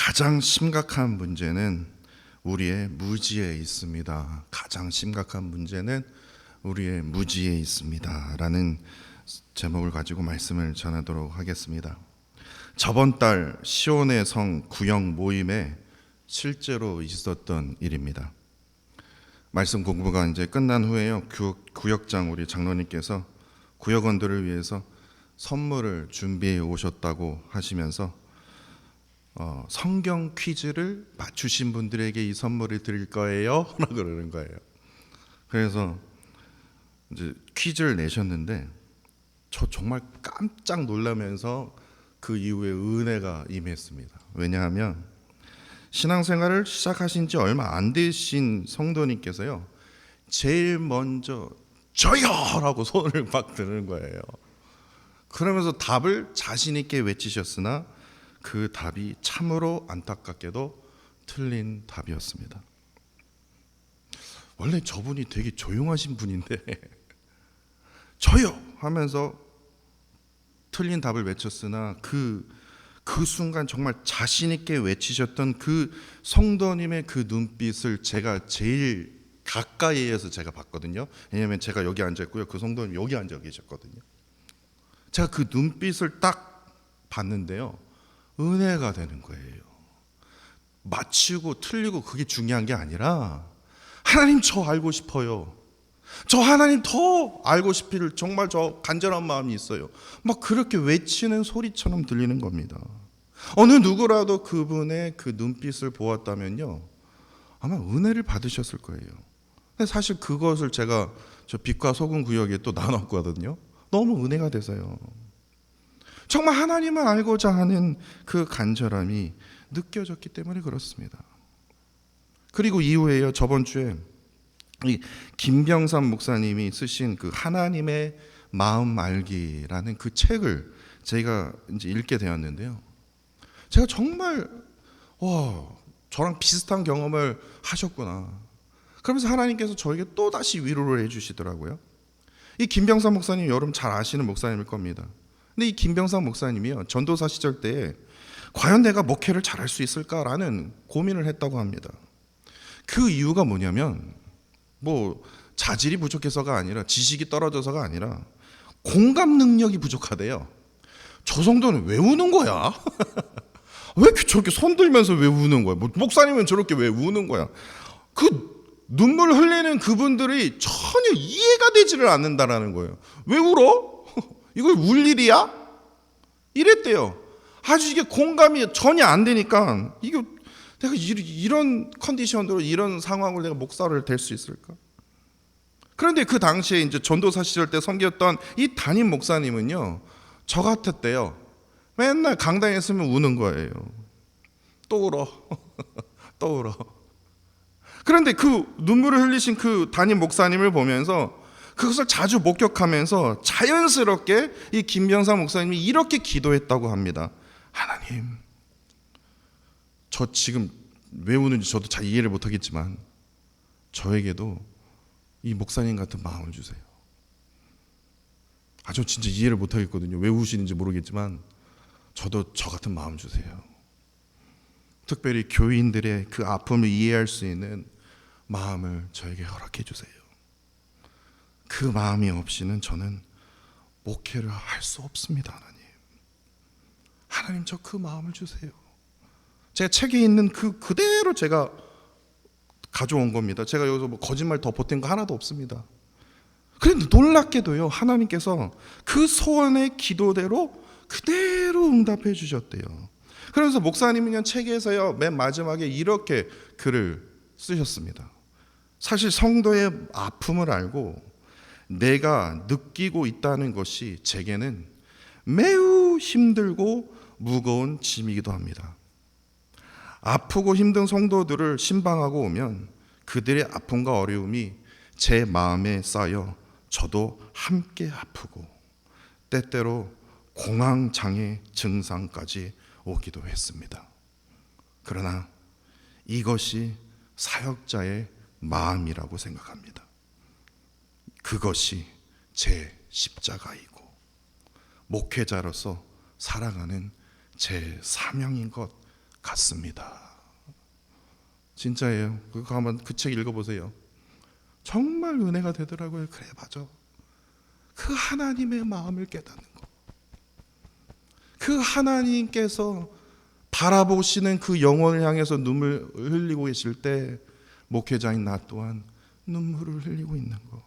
가장 심각한 문제는 우리의 무지에 있습니다. 가장 심각한 문제는 우리의 무지에 있습니다. 라는 제목을 가지고 말씀을 전하도록 하겠습니다. 저번 달 시온의 성 구역 모임에 실제로 있었던 일입니다. 말씀 공부가 이제 끝난 후에요. 구역장 우리 장로님께서 구역원들을 위해서 선물을 준비해 오셨다고 하시면서 성경 퀴즈를 맞추신 분들에게 이 선물을 드릴 거예요 라고 그러는 거예요. 그래서 이제 퀴즈를 내셨는데 저 정말 깜짝 놀라면서 그 이후에 은혜가 임했습니다. 왜냐하면 신앙생활을 시작하신 지 얼마 안 되신 성도님께서요, 제일 먼저 저요! 라고 손을 막 드는 거예요. 그러면서 답을 자신 있게 외치셨으나 그 답이 참으로 안타깝게도 틀린 답이었습니다. 원래 저분이 되게 조용하신 분인데 저요! 하면서 틀린 답을 외쳤으나 그 순간 정말 자신 있게 외치셨던 그 성도님의 그 눈빛을 제가 제일 가까이에서 제가 봤거든요. 왜냐하면 제가 여기 앉아있고요, 그 성도님 여기 앉아 계셨거든요. 제가 그 눈빛을 딱 봤는데요, 은혜가 되는 거예요. 맞히고 틀리고 그게 중요한 게 아니라 하나님 저 알고 싶어요. 저 하나님 더 알고 싶기를 정말 저 간절한 마음이 있어요. 막 그렇게 외치는 소리처럼 들리는 겁니다. 어느 누구라도 그분의 그 눈빛을 보았다면요, 아마 은혜를 받으셨을 거예요. 근데 사실 그것을 제가 저 빛과 소금 구역에 또 나눴거든요. 너무 은혜가 돼서요. 정말 하나님을 알고자 하는 그 간절함이 느껴졌기 때문에 그렇습니다. 그리고 이후에요, 저번 주에 이 김병삼 목사님이 쓰신 그 하나님의 마음 알기라는 그 책을 제가 이제 읽게 되었는데요. 제가 정말 저랑 비슷한 경험을 하셨구나. 그러면서 하나님께서 저에게 또 다시 위로를 해주시더라고요. 이 김병삼 목사님 여러분 잘 아시는 목사님일 겁니다. 근데 이 김병삼 목사님이요, 전도사 시절 때에 과연 내가 목회를 잘할 수 있을까라는 고민을 했다고 합니다. 그 이유가 뭐냐면 뭐 자질이 부족해서가 아니라 지식이 떨어져서가 아니라 공감 능력이 부족하대요. 저 정도는 왜 우는 거야? 왜 저렇게 손 들면서 왜 우는 거야? 목사님은 저렇게 왜 우는 거야? 그 눈물 흘리는 그분들이 전혀 이해가 되지를 않는다라는 거예요. 왜 울어? 이걸 울 일이야? 이랬대요. 아주 이게 공감이 전혀 안 되니까 이게 내가 이런 컨디션으로 이런 상황으로 내가 목사를 될 수 있을까? 그런데 그 당시에 이제 전도사 시절 때 섬겼던 이 담임 목사님은요, 저 같았대요. 맨날 강당에 있으면 우는 거예요. 또 울어. 또 울어. 그런데 그 눈물을 흘리신 그 담임 목사님을 보면서 그것을 자주 목격하면서 자연스럽게 이 김병삼 목사님이 이렇게 기도했다고 합니다. 하나님, 저 지금 왜 우는지 저도 잘 이해를 못하겠지만 저에게도 이 목사님 같은 마음을 주세요. 저 진짜 이해를 못하겠거든요. 왜 우시는지 모르겠지만 저도 저 같은 마음 주세요. 특별히 교인들의 그 아픔을 이해할 수 있는 마음을 저에게 허락해 주세요. 그 마음이 없이는 저는 목회를 할 수 없습니다. 하나님 저 그 마음을 주세요. 제가 책에 있는 그대로 제가 가져온 겁니다. 제가 여기서 뭐 거짓말 더 보탠 거 하나도 없습니다. 그런데 놀랍게도요, 하나님께서 그 소원의 기도대로 그대로 응답해 주셨대요. 그래서 목사님은 책에서요, 맨 마지막에 이렇게 글을 쓰셨습니다. 사실 성도의 아픔을 알고 내가 느끼고 있다는 것이 제게는 매우 힘들고 무거운 짐이기도 합니다. 아프고 힘든 성도들을 신방하고 오면 그들의 아픔과 어려움이 제 마음에 쌓여 저도 함께 아프고 때때로 공황장애 증상까지 오기도 했습니다. 그러나 이것이 사역자의 마음이라고 생각합니다. 그것이 제 십자가이고 목회자로서 살아가는 제 사명인 것 같습니다. 진짜예요. 그거 한번 그 책 읽어보세요. 정말 은혜가 되더라고요. 그래, 맞아. 그 하나님의 마음을 깨닫는 거. 그 하나님께서 바라보시는 그 영혼을 향해서 눈물 흘리고 계실 때 목회자인 나 또한 눈물을 흘리고 있는 거.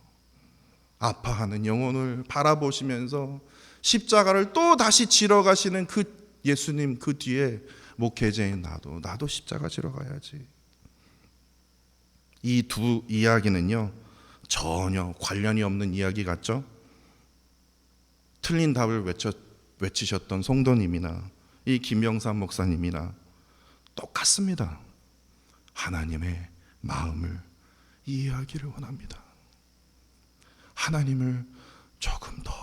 아파하는 영혼을 바라보시면서 십자가를 또 다시 지러 가시는 그 예수님 그 뒤에 목회자인 나도 십자가 지러 가야지. 이 두 이야기는요, 전혀 관련이 없는 이야기 같죠? 틀린 답을 외치셨던 성도님이나 이 김영삼 목사님이나 똑같습니다. 하나님의 마음을 이해하기를 원합니다. 하나님을 조금 더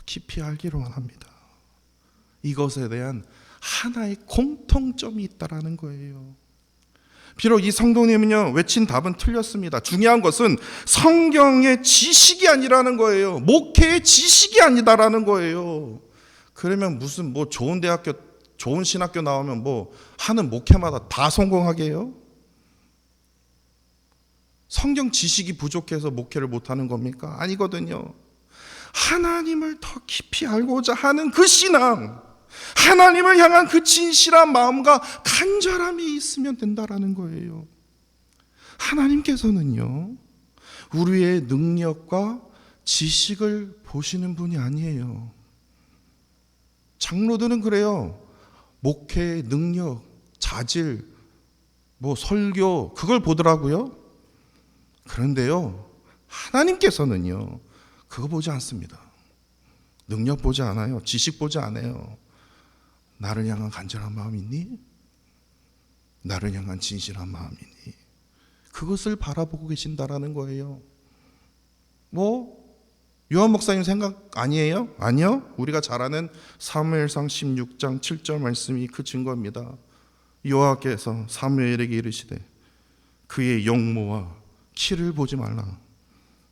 깊이 알기를 원합니다. 이것에 대한 하나의 공통점이 있다라는 거예요. 비록 이 성도님은요, 외친 답은 틀렸습니다. 중요한 것은 성경의 지식이 아니라는 거예요. 목회의 지식이 아니다라는 거예요. 그러면 무슨 뭐 좋은 대학교, 좋은 신학교 나오면 뭐 하는 목회마다 다 성공하게 해요? 성경 지식이 부족해서 목회를 못하는 겁니까? 아니거든요. 하나님을 더 깊이 알고자 하는 그 신앙, 하나님을 향한 그 진실한 마음과 간절함이 있으면 된다라는 거예요. 하나님께서는요, 우리의 능력과 지식을 보시는 분이 아니에요. 장로들은 그래요. 목회의 능력, 자질, 뭐 설교, 그걸 보더라고요. 그런데요, 하나님께서는요, 그거 보지 않습니다. 능력 보지 않아요. 지식 보지 않아요. 나를 향한 간절한 마음이 있니? 나를 향한 진실한 마음이 있니? 그것을 바라보고 계신다라는 거예요. 뭐 요한 목사님 생각 아니에요? 아니요. 우리가 잘 아는 사무엘상 16장 7절 말씀이 그 증거입니다. 여호와께서 사무엘에게 이르시되 그의 용모와 키를 보지 말라.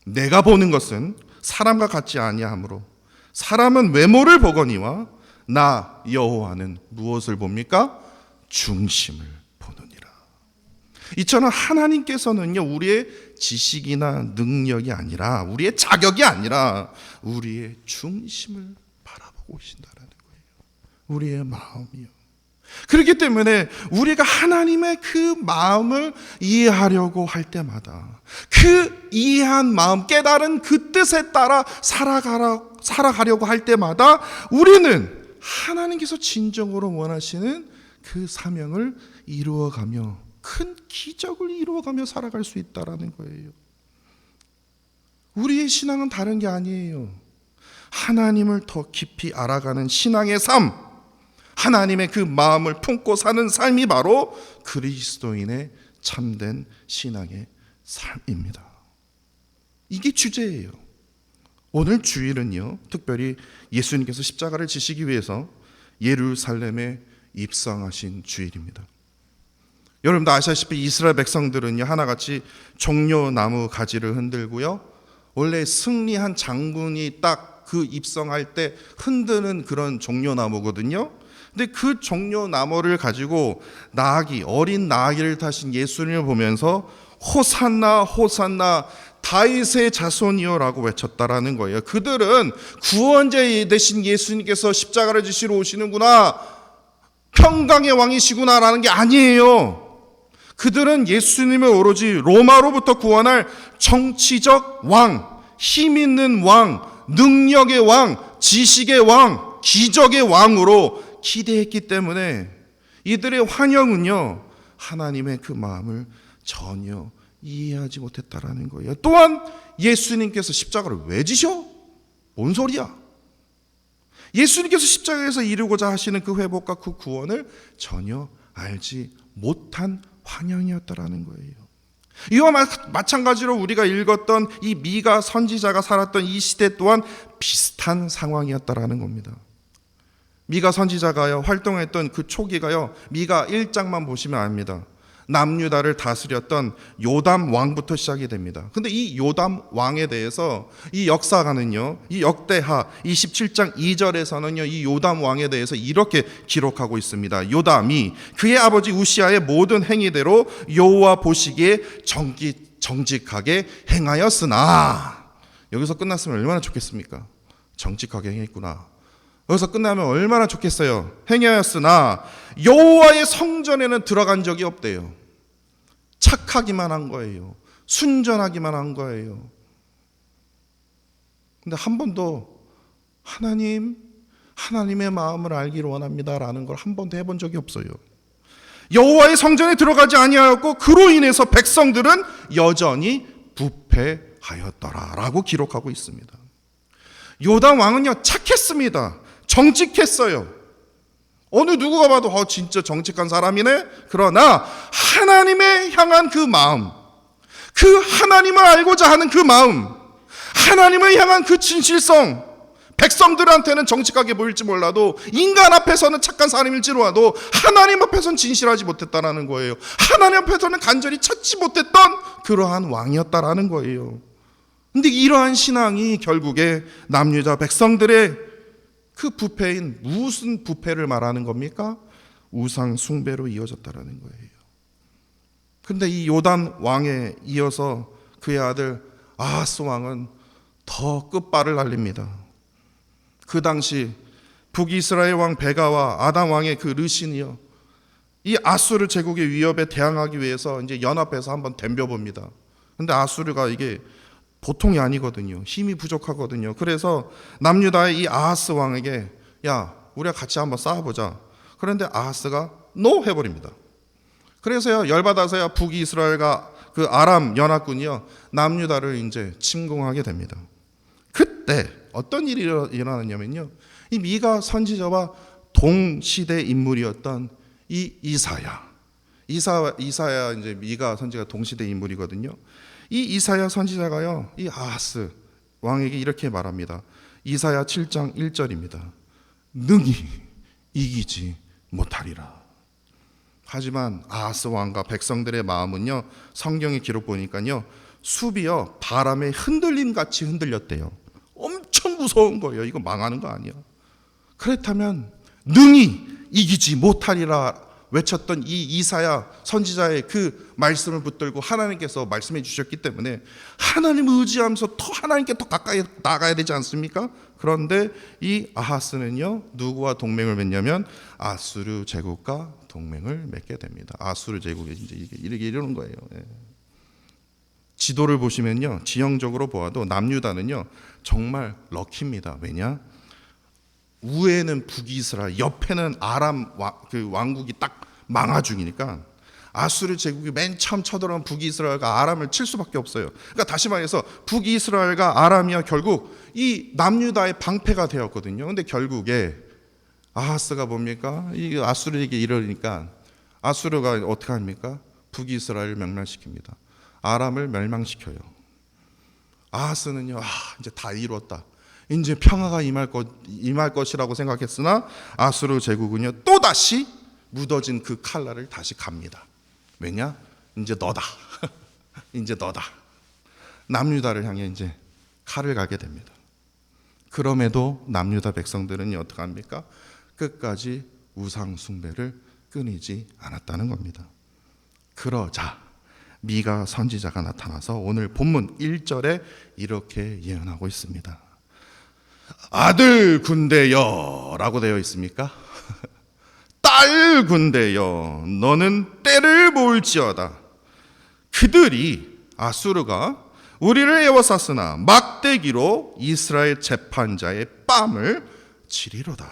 내가 보는 것은 사람과 같지 아니하므로 사람은 외모를 보거니와 나 여호와는 무엇을 봅니까? 중심을 보느니라. 이처럼 하나님께서는요, 우리의 지식이나 능력이 아니라, 우리의 자격이 아니라 우리의 중심을 바라보고 계신다라는 거예요. 우리의 마음이요. 그렇기 때문에 우리가 하나님의 그 마음을 이해하려고 할 때마다 그 이해한 마음, 깨달은 그 뜻에 따라 살아가려고 할 때마다 우리는 하나님께서 진정으로 원하시는 그 사명을 이루어가며 큰 기적을 이루어가며 살아갈 수 있다라는 거예요. 우리의 신앙은 다른 게 아니에요. 하나님을 더 깊이 알아가는 신앙의 삶, 하나님의 그 마음을 품고 사는 삶이 바로 그리스도인의 참된 신앙의 삶입니다. 이게 주제예요. 오늘 주일은요, 특별히 예수님께서 십자가를 지시기 위해서 예루살렘에 입성하신 주일입니다. 여러분도 아시다시피 이스라엘 백성들은요, 하나같이 종려나무 가지를 흔들고요, 원래 승리한 장군이 딱 그 입성할 때 흔드는 그런 종려나무거든요. 근데 그 종려나무를 가지고 나아기, 어린 나아기를 타신 예수님을 보면서 호산나 호산나 다윗의 자손이여라고 외쳤다라는 거예요. 그들은 구원자 되신 예수님께서 십자가를 지시러 오시는구나, 평강의 왕이시구나라는 게 아니에요. 그들은 예수님을 오로지 로마로부터 구원할 정치적 왕, 힘 있는 왕, 능력의 왕, 지식의 왕, 기적의 왕으로 기대했기 때문에 이들의 환영은요, 하나님의 그 마음을 전혀 이해하지 못했다라는 거예요. 또한 예수님께서 십자가를 왜 지셔? 뭔 소리야? 예수님께서 십자가에서 이루고자 하시는 그 회복과 그 구원을 전혀 알지 못한 환영이었다라는 거예요. 이와 마찬가지로 우리가 읽었던 이 미가 선지자가 살았던 이 시대 또한 비슷한 상황이었다라는 겁니다. 미가 선지자가요, 활동했던 그 초기가요, 미가 1장만 보시면 압니다. 남유다를 다스렸던 요담 왕부터 시작이 됩니다. 근데 이 요담 왕에 대해서 이 역사가는요, 이 역대하 27장 2절에서는요, 이 요담 왕에 대해서 이렇게 기록하고 있습니다. 요담이 그의 아버지 우시아의 모든 행위대로 여호와 보시기에 정직하게 행하였으나, 여기서 끝났으면 얼마나 좋겠습니까? 정직하게 행했구나. 여기서 끝나면 얼마나 좋겠어요. 행하였으나 여호와의 성전에는 들어간 적이 없대요. 착하기만 한 거예요. 순전하기만 한 거예요. 근데 한 번도 하나님의 마음을 알기를 원합니다라는 걸 한 번도 해본 적이 없어요. 여호와의 성전에 들어가지 아니하였고 그로 인해서 백성들은 여전히 부패하였더라라고 기록하고 있습니다. 요담 왕은요, 착했습니다. 정직했어요. 어느 누구가 봐도 진짜 정직한 사람이네. 그러나 하나님에 향한 그 마음, 그 하나님을 알고자 하는 그 마음, 하나님을 향한 그 진실성, 백성들한테는 정직하게 보일지 몰라도 인간 앞에서는 착한 사람일지라도 하나님 앞에서는 진실하지 못했다라는 거예요. 하나님 앞에서는 간절히 찾지 못했던 그러한 왕이었다라는 거예요. 근데 이러한 신앙이 결국에 남유다 백성들의 그 부패인, 무슨 부패를 말하는 겁니까? 우상 숭배로 이어졌다라는 거예요. 근데 이 요담 왕에 이어서 그의 아들 아하스 왕은 더 끝발을 날립니다. 그 당시 북이스라엘 왕 베가와 아담 왕의 그 르신이요, 이 아수르 제국의 위협에 대항하기 위해서 이제 연합해서 한번 덤벼봅니다. 근데 아수르가 이게 보통이 아니거든요. 힘이 부족하거든요. 그래서 남유다의 이 아하스 왕에게, 야, 우리가 같이 한번 싸워보자. 그런데 아하스가 노 해버립니다. 그래서요, 열받아서야 북이스라엘과 그 아람 연합군이요, 남유다를 이제 침공하게 됩니다. 그때 어떤 일이 일어났냐면요, 이 미가 선지자와 동시대 인물이었던 이 이사야 이제 미가 선지가 동시대 인물이거든요. 이 이사야 선지자가요, 이 아하스 왕에게 이렇게 말합니다. 이사야 7장 1절입니다. 능히 이기지 못하리라. 하지만 아하스 왕과 백성들의 마음은요, 성경의 기록 보니까요, 숲이요 바람에 흔들림 같이 흔들렸대요. 엄청 무서운 거예요. 이거 망하는 거 아니야. 그렇다면 능히 이기지 못하리라 외쳤던 이 이사야 선지자의 그 말씀을 붙들고 하나님께서 말씀해 주셨기 때문에 하나님을 의지하면서 더 하나님께 더 가까이 나가야 되지 않습니까? 그런데 이 아하스는요, 누구와 동맹을 맺냐면 아수르 제국과 동맹을 맺게 됩니다. 아수르 제국이 이제 이렇게 이러는 거예요. 예. 지도를 보시면요, 지형적으로 보아도 남유다는요 정말 럭키입니다. 왜냐? 우에는 북이스라엘, 옆에는 아람 그 왕국이 딱 망하 중이니까 아수르 제국이 맨 처음 쳐들어온 북이스라엘과 아람을 칠 수밖에 없어요. 그러니까 다시 말해서 북이스라엘과 아람이야 결국 이 남유다의 방패가 되었거든요. 근데 결국에 아하스가 뭡니까? 이 아수르에게 이러니까 아수르가 어떻게 합니까? 북이스라엘을 멸망시킵니다. 아람을 멸망시켜요. 아하스는요, 이제 다 이루었다. 이제 평화가 임할 것이라고 생각했으나 아수르 제국은요, 또 다시 묻어진 그 칼날을 다시 갑니다. 왜냐? 이제 너다. 이제 너다. 남유다를 향해 이제 칼을 가게 됩니다. 그럼에도 남유다 백성들은 어떻게 합니까? 끝까지 우상 숭배를 끊이지 않았다는 겁니다. 그러자 미가 선지자가 나타나서 오늘 본문 1절에 이렇게 예언하고 있습니다. 아들 군대여 라고 되어 있습니까? 딸 군대여 너는 때를 모을지어다. 그들이 아수르가 우리를 에워쌌으나 막대기로 이스라엘 재판자의 뺨을 치리로다.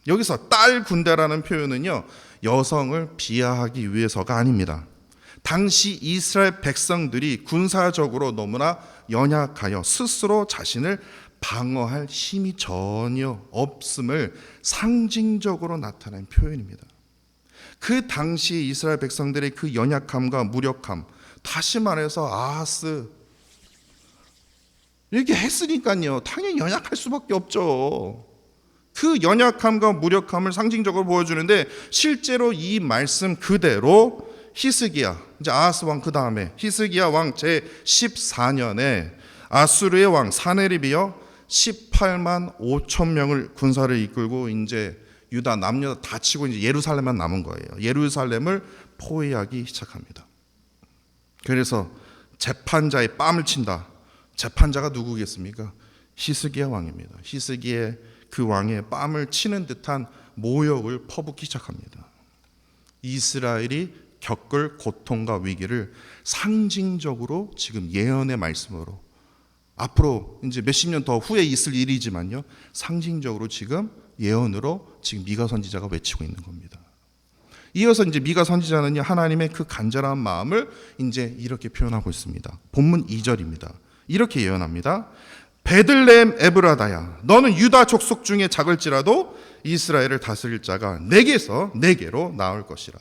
여기서 딸 군대라는 표현은요, 여성을 비하하기 위해서가 아닙니다. 당시 이스라엘 백성들이 군사적으로 너무나 연약하여 스스로 자신을 방어할 힘이 전혀 없음을 상징적으로 나타낸 표현입니다. 그 당시 이스라엘 백성들의 그 연약함과 무력함, 다시 말해서 아하스 이렇게 했으니까요, 당연히 연약할 수밖에 없죠. 그 연약함과 무력함을 상징적으로 보여주는데 실제로 이 말씀 그대로 히스기야, 이제 아하스 왕 그 다음에 히스기야 왕 제 14년에 아수르의 왕 사네립이요 18만 5천 명을 군사를 이끌고 이제 유다 남유다 다 치고 이제 예루살렘만 남은 거예요. 예루살렘을 포위하기 시작합니다. 그래서 재판자의 뺨을 친다. 재판자가 누구겠습니까? 히스기야 왕입니다. 히스기야 그 왕의 뺨을 치는 듯한 모욕을 퍼붓기 시작합니다. 이스라엘이 겪을 고통과 위기를 상징적으로 지금 예언의 말씀으로 앞으로 이제 몇십 년 더 후에 있을 일이지만요, 상징적으로 지금 예언으로 지금 미가 선지자가 외치고 있는 겁니다. 이어서 이제 미가 선지자는요, 하나님의 그 간절한 마음을 이제 이렇게 표현하고 있습니다. 본문 2절입니다. 이렇게 예언합니다. 베들레헴 에브라다야, 너는 유다 족속 중에 작을지라도 이스라엘을 다스릴 자가 내게서 내게로 나올 것이라.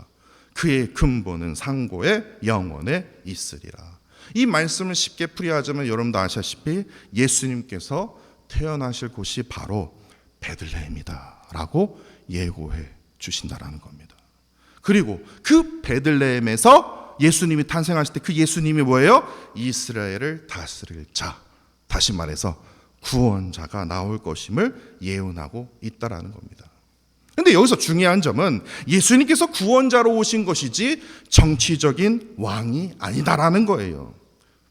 그의 근본은 상고의 영원에 있으리라. 이 말씀을 쉽게 풀이하자면 여러분도 아시다시피 예수님께서 태어나실 곳이 바로 베들레헴이다 라고 예고해 주신다라는 겁니다. 그리고 그 베들레헴에서 예수님이 탄생하실 때 그 예수님이 뭐예요? 이스라엘을 다스릴 자, 다시 말해서 구원자가 나올 것임을 예언하고 있다라는 겁니다. 그런데 여기서 중요한 점은 예수님께서 구원자로 오신 것이지 정치적인 왕이 아니다라는 거예요.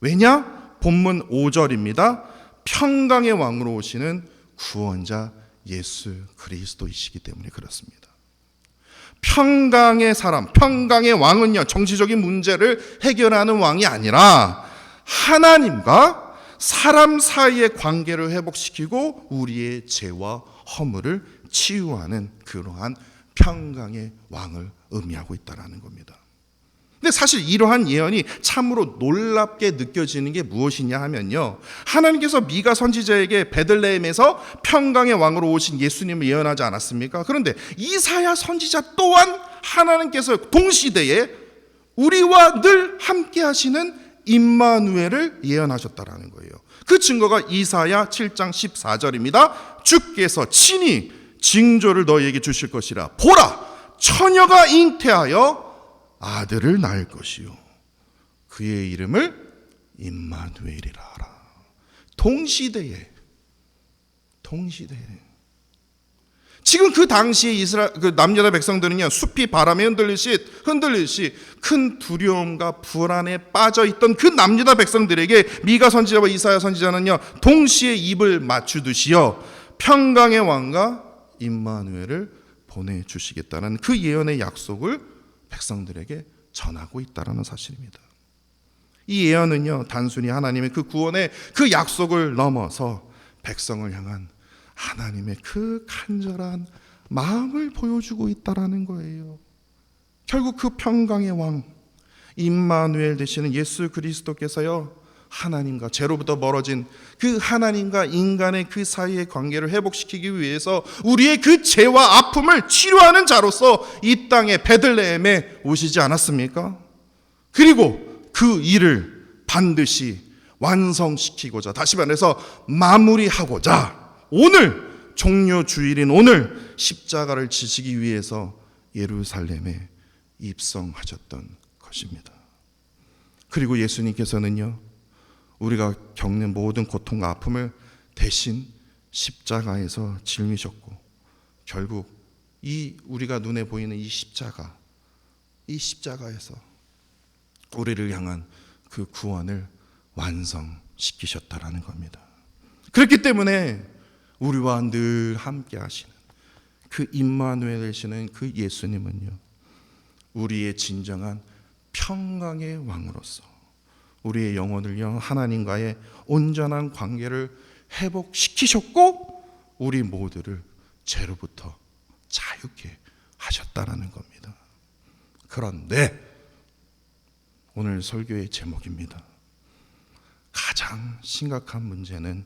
왜냐? 본문 5절입니다. 평강의 왕으로 오시는 구원자 예수 그리스도이시기 때문에 그렇습니다. 평강의 사람, 평강의 왕은요, 정치적인 문제를 해결하는 왕이 아니라 하나님과 사람 사이의 관계를 회복시키고 우리의 죄와 허물을 치유하는 그러한 평강의 왕을 의미하고 있다는 겁니다. 근데 사실 이러한 예언이 참으로 놀랍게 느껴지는 게 무엇이냐 하면요, 하나님께서 미가 선지자에게 베들레헴에서 평강의 왕으로 오신 예수님을 예언하지 않았습니까? 그런데 이사야 선지자 또한 하나님께서 동시대에 우리와 늘 함께 하시는 임마누엘을 예언하셨다라는 거예요. 그 증거가 이사야 7장 14절입니다. 주께서 친히 징조를 너희에게 주실 것이라. 보라, 처녀가 잉태하여 아들을 낳을 것이요 그의 이름을 임마누엘이라 하라. 동시대에 지금 그 당시에 이스라엘 그 남유다 백성들은요, 숲이 바람에 흔들리듯이 큰 두려움과 불안에 빠져 있던 그 남유다 백성들에게 미가 선지자와 이사야 선지자는요, 동시에 입을 맞추듯이요 평강의 왕과 임마누엘을 보내주시겠다는 그 예언의 약속을 백성들에게 전하고 있다는 사실입니다. 이 예언은요, 단순히 하나님의 그 구원의 그 약속을 넘어서 백성을 향한 하나님의 그 간절한 마음을 보여주고 있다는 거예요. 결국 그 평강의 왕 임마누엘 되시는 예수 그리스도께서요, 하나님과 죄로부터 멀어진 그 하나님과 인간의 그 사이의 관계를 회복시키기 위해서 우리의 그 죄와 아픔을 치료하는 자로서 이 땅에 베들레헴에 오시지 않았습니까? 그리고 그 일을 반드시 완성시키고자, 다시 말해서 마무리하고자 오늘 종료 주일인 오늘 십자가를 지시기 위해서 예루살렘에 입성하셨던 것입니다. 그리고 예수님께서는요, 우리가 겪는 모든 고통과 아픔을 대신 십자가에서 짊으셨고, 결국 이 우리가 눈에 보이는 이 십자가에서 우리를 향한 그 구원을 완성시키셨다라는 겁니다. 그렇기 때문에 우리와 늘 함께 하시는 그 임마누엘 되시는 그 예수님은요, 우리의 진정한 평강의 왕으로서 우리의 영혼을요, 하나님과의 온전한 관계를 회복시키셨고 우리 모두를 죄로부터 자유케 하셨다라는 겁니다. 그런데 오늘 설교의 제목입니다. 가장 심각한 문제는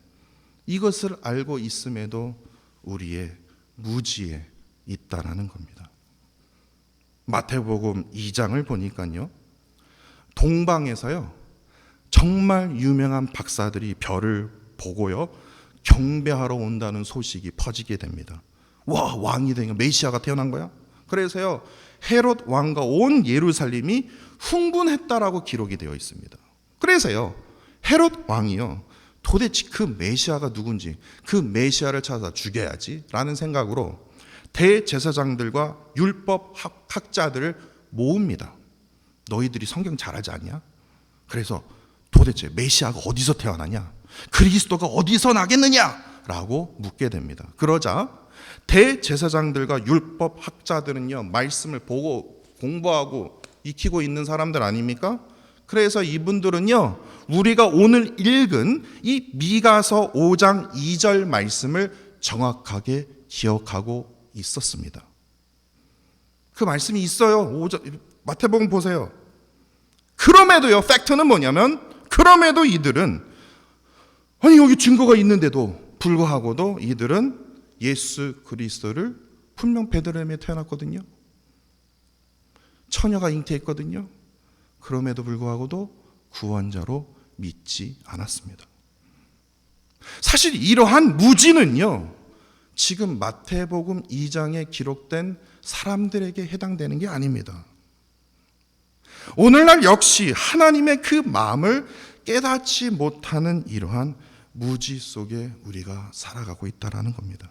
이것을 알고 있음에도 우리의 무지에 있다라는 겁니다. 마태복음 2장을 보니까요, 동방에서요 정말 유명한 박사들이 별을 보고요 경배하러 온다는 소식이 퍼지게 됩니다. 와, 왕이 되니까 메시아가 태어난 거야? 그래서요 헤롯 왕과 온 예루살렘이 흥분했다라고 기록이 되어 있습니다. 그래서요, 헤롯 왕이요, 도대체 그 메시아가 누군지, 그 메시아를 찾아 죽여야지 라는 생각으로 대제사장들과 율법 학자들을 모읍니다. 너희들이 성경 잘 알지 않냐? 그래서 도대체 메시아가 어디서 태어나냐? 그리스도가 어디서 나겠느냐? 라고 묻게 됩니다. 그러자 대제사장들과 율법 학자들은요, 말씀을 보고 공부하고 익히고 있는 사람들 아닙니까? 그래서 이분들은요, 우리가 오늘 읽은 이 미가서 5장 2절 말씀을 정확하게 기억하고 있었습니다. 그 말씀이 있어요. 마태복음 보세요. 그럼에도요, 팩트는 뭐냐면, 그럼에도 이들은, 아니 여기 증거가 있는데도 불구하고도 이들은 예수 그리스도를, 분명 베들레헴에 태어났거든요. 처녀가 잉태했거든요. 그럼에도 불구하고도 구원자로 믿지 않았습니다. 사실 이러한 무지는요, 지금 마태복음 2장에 기록된 사람들에게 해당되는 게 아닙니다. 오늘날 역시 하나님의 그 마음을 깨닫지 못하는 이러한 무지 속에 우리가 살아가고 있다는 겁니다.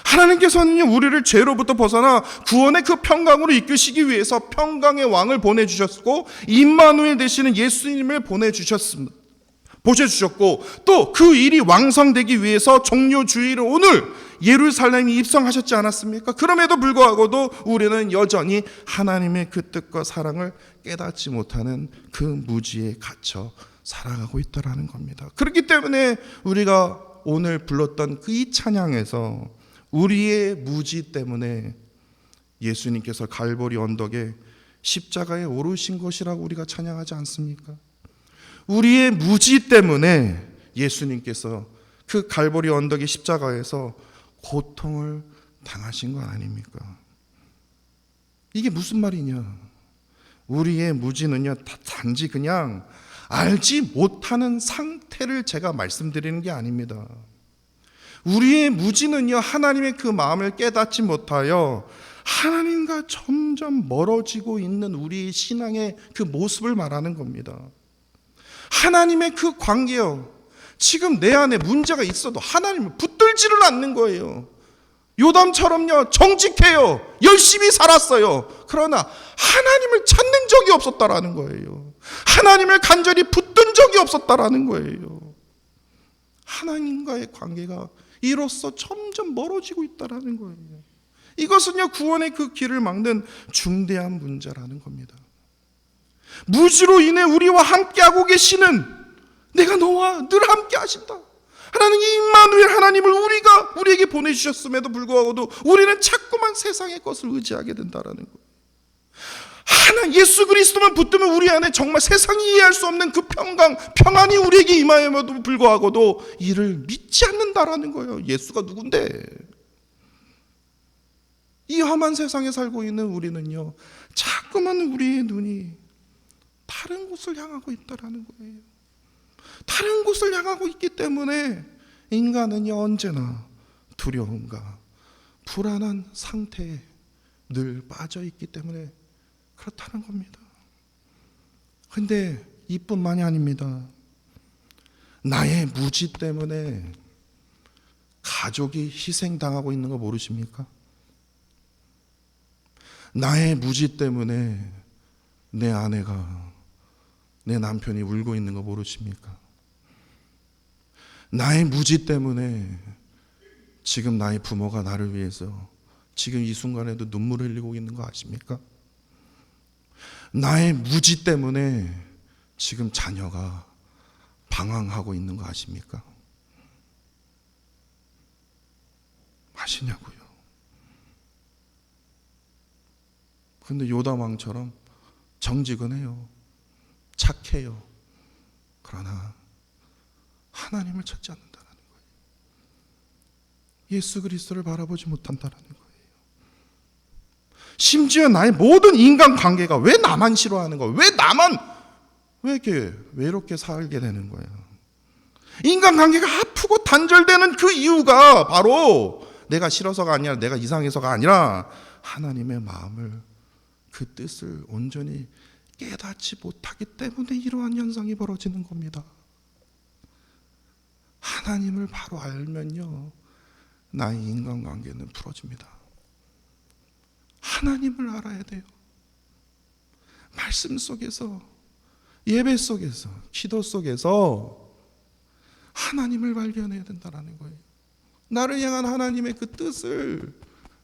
하나님께서는요, 우리를 죄로부터 벗어나 구원의 그 평강으로 이끄시기 위해서 평강의 왕을 보내주셨고, 임마누엘 되시는 예수님을 보내주셨고, 또 그 일이 왕성되기 위해서 종료주일을 오늘 예루살렘에 입성하셨지 않았습니까? 그럼에도 불구하고도 우리는 여전히 하나님의 그 뜻과 사랑을 깨닫지 못하는 그 무지에 갇혀 살아가고 있다는 겁니다. 그렇기 때문에 우리가 오늘 불렀던 그 이 찬양에서 우리의 무지 때문에 예수님께서 갈보리 언덕에 십자가에 오르신 것이라고 우리가 찬양하지 않습니까? 우리의 무지 때문에 예수님께서 그 갈보리 언덕의 십자가에서 고통을 당하신 건 아닙니까? 이게 무슨 말이냐? 우리의 무지는요, 단지 그냥 알지 못하는 상태를 제가 말씀드리는 게 아닙니다. 우리의 무지는요, 하나님의 그 마음을 깨닫지 못하여 하나님과 점점 멀어지고 있는 우리의 신앙의 그 모습을 말하는 겁니다. 하나님의 그 관계요, 지금 내 안에 문제가 있어도 하나님을 붙들지를 않는 거예요. 요담처럼요, 정직해요, 열심히 살았어요. 그러나 하나님을 찾는 적이 없었다라는 거예요. 하나님을 간절히 붙든 적이 없었다라는 거예요. 하나님과의 관계가 이로써 점점 멀어지고 있다라는 거예요. 이것은요, 구원의 그 길을 막는 중대한 문제라는 겁니다. 무지로 인해 우리와 함께하고 계시는, 내가 너와 늘 함께 하신다, 하나님 임마누엘 하나님을 우리에게 보내주셨음에도 불구하고도 우리는 자꾸만 세상의 것을 의지하게 된다라는 거예요. 예수 그리스도만 붙들면 우리 안에 정말 세상이 이해할 수 없는 그 평안이 우리에게 임하여도 불구하고도 이를 믿지 않는다라는 거예요. 예수가 누군데? 이 험한 세상에 살고 있는 우리는요, 자꾸만 우리의 눈이 다른 곳을 향하고 있다라는 거예요. 다른 곳을 향하고 있기 때문에 인간은요, 언제나 두려움과 불안한 상태에 늘 빠져 있기 때문에 그렇다는 겁니다. 근데 이뿐만이 아닙니다. 나의 무지 때문에 가족이 희생당하고 있는 거 모르십니까? 나의 무지 때문에 내 아내가, 내 남편이 울고 있는 거 모르십니까? 나의 무지 때문에 지금 나의 부모가 나를 위해서 지금 이 순간에도 눈물을 흘리고 있는 거 아십니까? 나의 무지 때문에 지금 자녀가 방황하고 있는 거 아십니까? 아시냐고요. 근데 요담 왕처럼 정직은 해요. 착해요. 그러나 하나님을 찾지 않는다는 거예요. 예수 그리스도를 바라보지 못한다는 거예요. 심지어 나의 모든 인간 관계가 왜 나만 싫어하는 거야? 왜 이렇게 외롭게 살게 되는 거야? 인간 관계가 아프고 단절되는 그 이유가 바로 내가 싫어서가 아니라, 내가 이상해서가 아니라 하나님의 마음을 그 뜻을 온전히 깨닫지 못하기 때문에 이러한 현상이 벌어지는 겁니다. 하나님을 바로 알면요, 나의 인간관계는 풀어집니다. 하나님을 알아야 돼요. 말씀 속에서, 예배 속에서, 기도 속에서 하나님을 발견해야 된다는 거예요. 나를 향한 하나님의 그 뜻을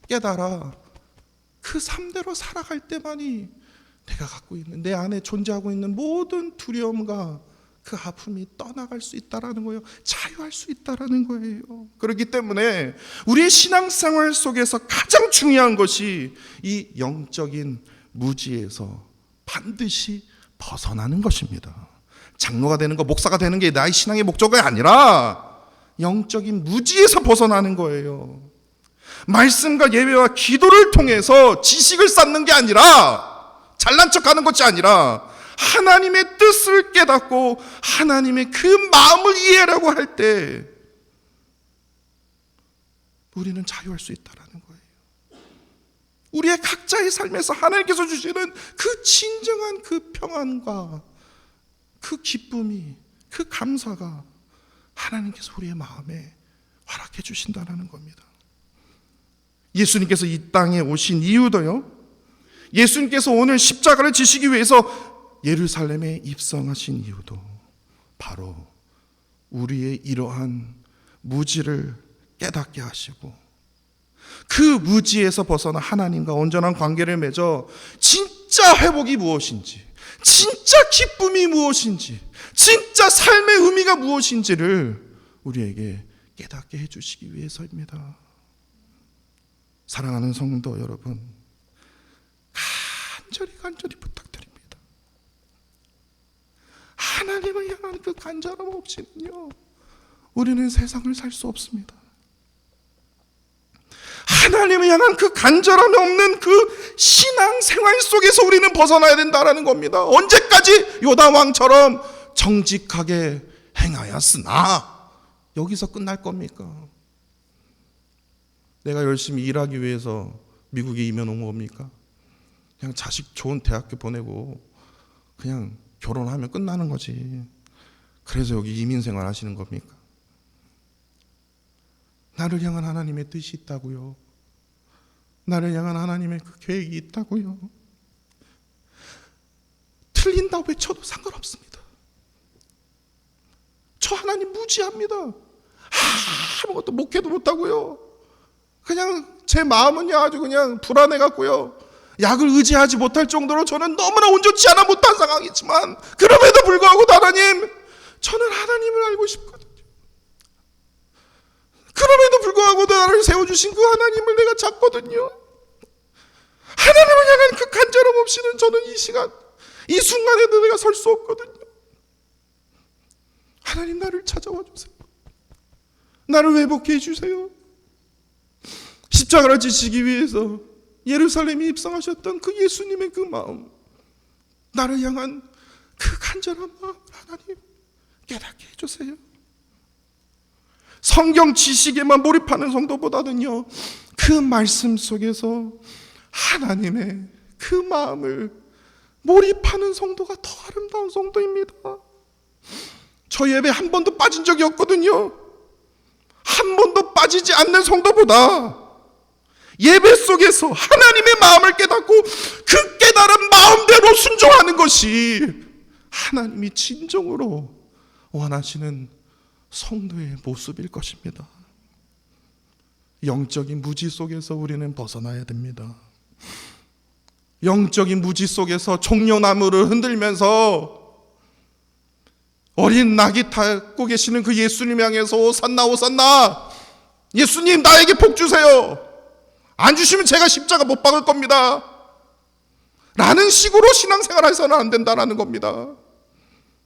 깨달아 그 삶대로 살아갈 때만이 내가 갖고 있는, 내 안에 존재하고 있는 모든 두려움과 그 아픔이 떠나갈 수 있다라는 거예요. 자유할 수 있다라는 거예요. 그렇기 때문에 우리의 신앙생활 속에서 가장 중요한 것이 이 영적인 무지에서 반드시 벗어나는 것입니다. 장로가 되는 거, 목사가 되는 게 나의 신앙의 목적이 아니라 영적인 무지에서 벗어나는 거예요. 말씀과 예배와 기도를 통해서 지식을 쌓는 게 아니라, 잘난 척하는 것이 아니라 하나님의 뜻을 깨닫고 하나님의 그 마음을 이해하려고 할 때 우리는 자유할 수 있다는 거예요. 우리의 각자의 삶에서 하나님께서 주시는 그 진정한 그 평안과 그 기쁨이, 그 감사가 하나님께서 우리의 마음에 허락해 주신다는 겁니다. 예수님께서 이 땅에 오신 이유도요, 예수님께서 오늘 십자가를 지시기 위해서 예루살렘에 입성하신 이유도 바로 우리의 이러한 무지를 깨닫게 하시고 그 무지에서 벗어나 하나님과 온전한 관계를 맺어 진짜 회복이 무엇인지, 진짜 기쁨이 무엇인지, 진짜 삶의 의미가 무엇인지를 우리에게 깨닫게 해주시기 위해서입니다. 사랑하는 성도 여러분, 간절히 부탁드립니다. 하나님을 향한 그 간절함 없이는요, 우리는 세상을 살 수 없습니다. 하나님을 향한 그 간절함이 없는 그 신앙생활 속에서 우리는 벗어나야 된다는 겁니다. 언제까지 요담왕처럼 정직하게 행하였으나 여기서 끝날 겁니까? 내가 열심히 일하기 위해서 미국에 이민 온 겁니까? 그냥 자식 좋은 대학교 보내고 그냥 결혼하면 끝나는 거지. 그래서 여기 이민생활 하시는 겁니까? 나를 향한 하나님의 뜻이 있다고요. 나를 향한 하나님의 그 계획이 있다고요. 틀린다 외쳐도 상관없습니다. 저 하나님 무지합니다. 아무것도 목회도 못하고요. 그냥 제 마음은요 아주 그냥 불안해갖고요, 약을 의지하지 못할 정도로 저는 너무나 온전치 않아 못한 상황이지만, 그럼에도 불구하고 하나님, 저는 하나님을 알고 싶거든요. 그럼에도 불구하고 나를 세워주신 그 하나님을 내가 찾거든요. 하나님을 향한 그 간절함 없이는 저는 이 시간, 이 순간에도 내가 설 수 없거든요. 하나님, 나를 찾아와 주세요. 나를 회복해 주세요. 십자가를 지시기 위해서 예루살렘에 입성하셨던 그 예수님의 그 마음, 나를 향한 그 간절한 마음, 하나님 깨닫게 해주세요. 성경 지식에만 몰입하는 성도보다는요, 그 말씀 속에서 하나님의 그 마음을 몰입하는 성도가 더 아름다운 성도입니다. 저 예배 한 번도 빠진 적이 없거든요. 한 번도 빠지지 않는 성도보다 예배 속에서 하나님의 마음을 깨닫고 그 깨달은 마음대로 순종하는 것이 하나님이 진정으로 원하시는 성도의 모습일 것입니다. 영적인 무지 속에서 우리는 벗어나야 됩니다. 영적인 무지 속에서 종려나무를 흔들면서 어린 낙이 타고 계시는 그 예수님 향해서 오산나 오산나, 예수님 나에게 복 주세요, 안 주시면 제가 십자가 못 박을 겁니다 라는 식으로 신앙생활 해서는 안 된다는 겁니다.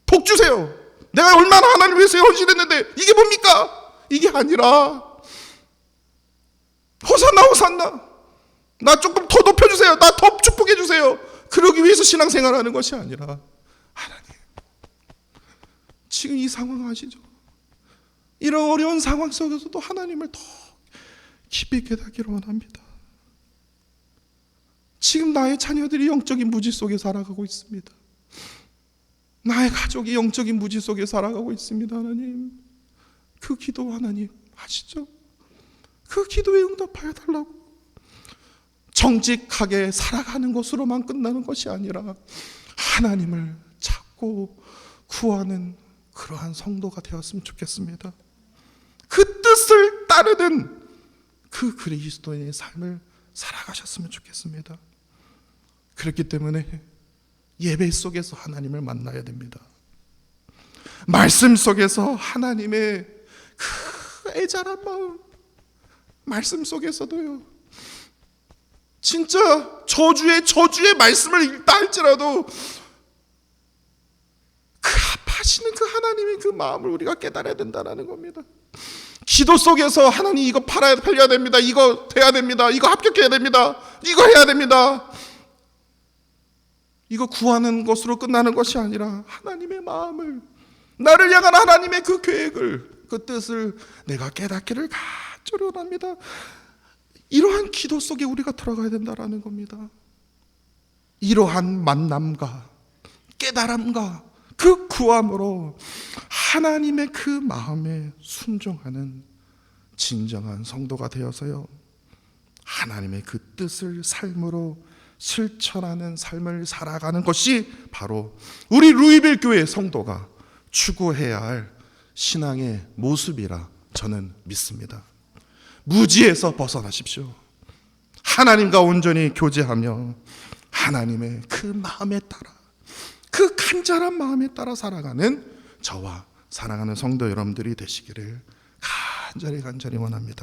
복 주세요, 내가 얼마나 하나님을 위해서 헌신했는데 이게 뭡니까? 이게 아니라 호산나 호산나, 나 조금 더 높여주세요, 나 더 축복해 주세요, 그러기 위해서 신앙생활하는 것이 아니라, 하나님 지금 이 상황 아시죠? 이런 어려운 상황 속에서도 하나님을 더 깊이 깨닫기를 원합니다. 지금 나의 자녀들이 영적인 무지 속에 살아가고 있습니다. 나의 가족이 영적인 무지 속에 살아가고 있습니다. 하나님, 그 기도 하나님 아시죠? 그 기도에 응답하여 달라고. 정직하게 살아가는 것으로만 끝나는 것이 아니라 하나님을 찾고 구하는 그러한 성도가 되었으면 좋겠습니다. 그 뜻을 따르는 그 그리스도인의 삶을 살아가셨으면 좋겠습니다. 그렇기 때문에 예배 속에서 하나님을 만나야 됩니다. 말씀 속에서 하나님의 그 애절한 마음, 말씀 속에서도요, 진짜 저주의 말씀을 읽다 할지라도 그 아파하시는 그 하나님의 그 마음을 우리가 깨달아야 된다는 겁니다. 기도 속에서 하나님 이거 팔려야 됩니다. 이거 돼야 됩니다. 이거 합격해야 됩니다. 이거 해야 됩니다. 이거 구하는 것으로 끝나는 것이 아니라 하나님의 마음을, 나를 향한 하나님의 그 계획을, 그 뜻을 내가 깨닫기를 간절히 원합니다. 이러한 기도 속에 우리가 들어가야 된다는 겁니다. 이러한 만남과 깨달음과 그 구함으로 하나님의 그 마음에 순종하는 진정한 성도가 되어서요, 하나님의 그 뜻을 삶으로 실천하는 삶을 살아가는 것이 바로 우리 루이빌 교회 성도가 추구해야 할 신앙의 모습이라 저는 믿습니다. 무지에서 벗어나십시오. 하나님과 온전히 교제하며 하나님의 그 마음에 따라, 그 간절한 마음에 따라 살아가는 저와 사랑하는 성도 여러분들이 되시기를 간절히 원합니다.